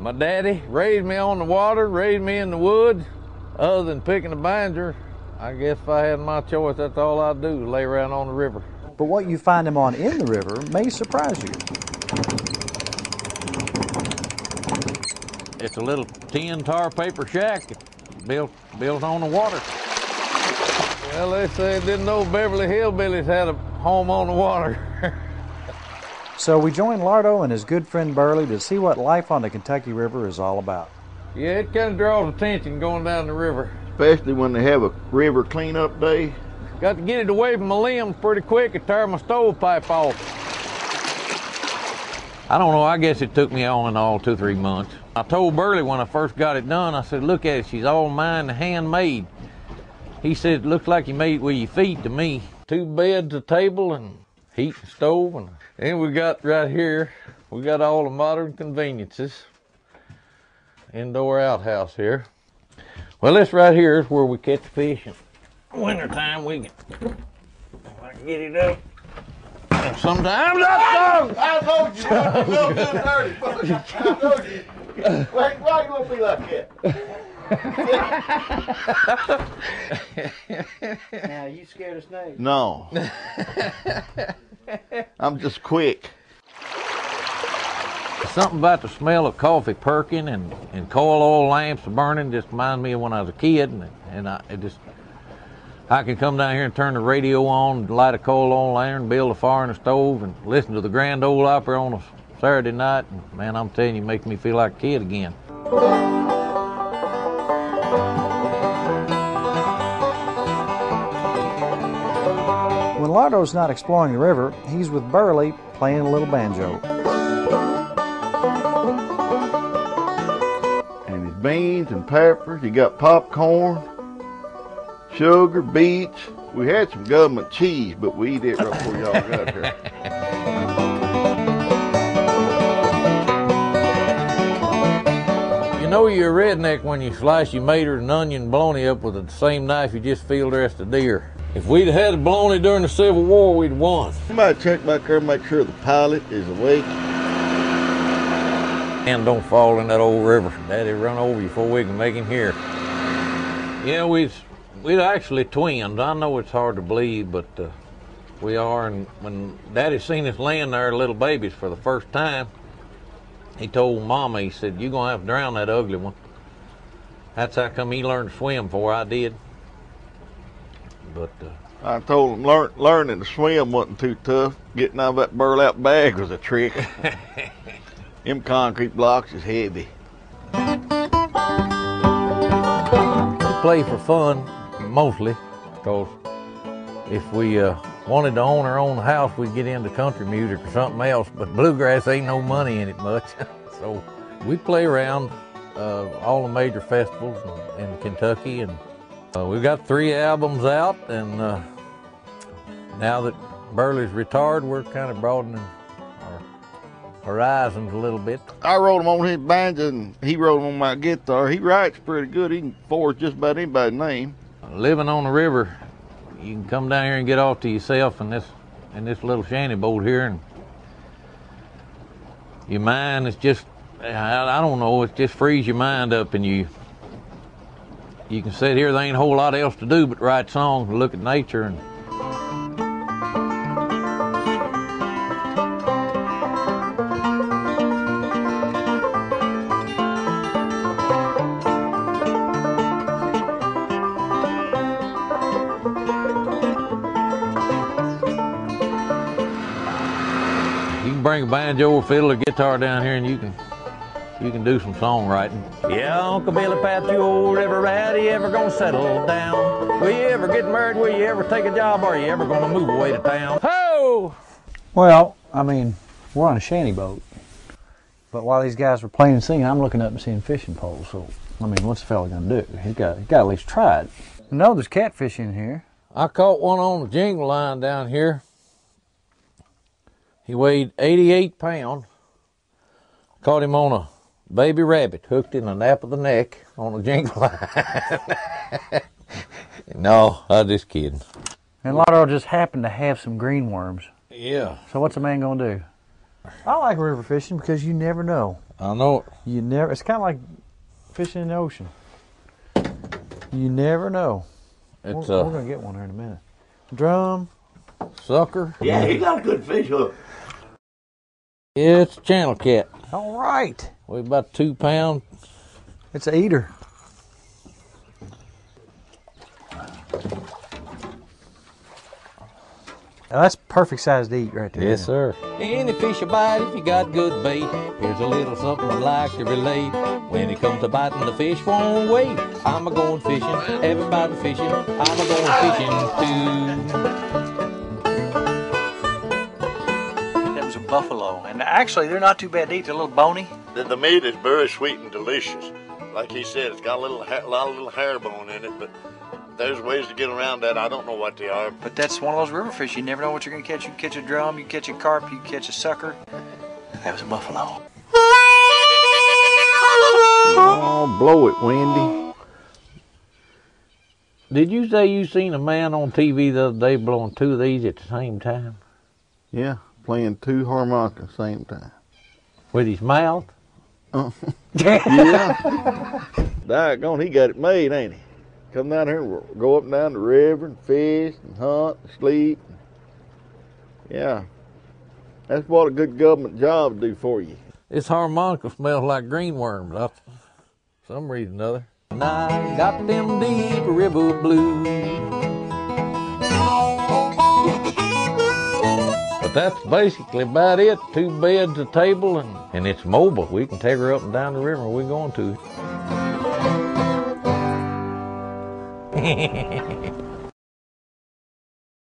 My daddy raised me on the water, raised me in the woods. Other than picking the banjo, I guess if I had my choice, that's all I'd do, lay around on the river. But what you find him on in the river may surprise you. It's a little tin tar paper shack built on the water. Well, they say didn't know Beverly Hillbillies had a home on the water. So we joined Lardo and his good friend Burley to see what life on the Kentucky River is all about. Yeah, it kind of draws attention going down the river. Especially when they have a river cleanup day. Got to get it away from my limbs pretty quick and tear my stovepipe off. I don't know, I guess it took me all in all 2 or 3 months. I told Burley when I first got it done, I said, look at it, she's all mine, handmade. He said, looks like you made it with your feet to me. 2 beds, a table, and heat and stove. And then we got right here, we got all the modern conveniences. Indoor outhouse here. Well, this right here is where we catch fish. In wintertime, we can, if I can get it up. And sometimes I told you, no good dirty. I told you. Why you gonna be like that? Now, you scared of snakes? No. I'm just quick. Something about the smell of coffee perking and coal oil lamps burning just reminds me of when I was a kid, and I can come down here and turn the radio on, light a coal oil lantern, build a fire in the stove, and listen to the Grand Ole Opry on a Saturday night. And man, I'm telling you, it makes me feel like a kid again. When Lardo's not exploring the river, he's with Burley playing a little banjo. And his beans and peppers, you got popcorn, sugar, beets. We had some government cheese, but we eat it right before y'all got here. You know you're a redneck when you slice your mater and onion and bologna up with the same knife you just filled the rest of deer. If we'd had a bologna during the Civil War, we'd won. Somebody check back there and make sure the pilot is awake. And don't fall in that old river. Daddy run over you before we can make him hear. Yeah, we'd actually twins. I know it's hard to believe, but we are. And when Daddy seen us laying there, little babies, for the first time, he told Mama, he said, you're going to have to drown that ugly one. That's how come he learned to swim before I did. But I told him learning to swim wasn't too tough. Getting out of that burlap bag was a trick. Them concrete blocks is heavy. We play for fun, mostly, because if we wanted to own our own house, we'd get into country music or something else, but bluegrass ain't no money in it much. So we play around all the major festivals in Kentucky, and we've got 3 albums out, and now that Burley's retired, we're kind of broadening our horizons a little bit. I wrote him on his banjo, and he wrote him on my guitar. He writes pretty good. He can forge just about anybody's name. Living on the river, you can come down here and get off to yourself in this little shanty boat here, and your mind is just, I don't know, it just frees your mind up, and you can sit here, there ain't a whole lot else to do but write songs and look at nature. And you can bring a banjo or fiddle or guitar down here and you can do some songwriting. Yeah, Uncle Billy Pat, you old river rat, you ever gonna settle down? Will you ever get married? Will you ever take a job? Are you ever gonna move away to town? Ho! Well, I mean, we're on a shanty boat. But while these guys were playing and singing, I'm looking up and seeing fishing poles. So, I mean, what's the fella gonna do? He got at least try it. No, there's catfish in here. I caught one on the jingle line down here. He weighed 88 pounds. Caught him on a baby rabbit, hooked in the nape of the neck on a jingle line. No, I'm just kidding. And Lardo just happened to have some green worms. Yeah. So what's a man gonna do? I like river fishing because you never know. I know it. You never. It's kind of like fishing in the ocean. You never know. It's We're gonna get one here in a minute. Drum. sucker. Yeah, he got a good fish hook. It's a channel cat. All right. Weigh about 2 pounds. It's a eater. Now that's perfect size to eat right there. Yes, sir. Any fish you bite if you got good bait. Here's a little something I'd like to relate. When it comes to biting, the fish won't wait. I'm a going fishing, everybody fishing. I'm a going fishing too. That was a buffalo, and actually they're not too bad to eat. They're a little bony. The meat is very sweet and delicious. Like he said, it's got a lot of little hair bone in it, but there's ways to get around that. I don't know what they are. But that's one of those river fish. You never know what you're going to catch. You can catch a drum, you can catch a carp, you can catch a sucker. That was a buffalo. Oh, blow it, Wendy. Did you say you seen a man on TV the other day blowing 2 of these at the same time? Yeah, playing 2 harmonicas at the same time. With his mouth? Yeah. Daggone, he got it made, ain't he? Come down here and go up and down the river and fish and hunt and sleep. Yeah. That's what a good government job would do for you. This harmonica smells like green worms, for some reason or other. And I got them deep river blues. But that's basically about it. 2 beds, a table, and it's mobile. We can take her up and down the river when we're going to.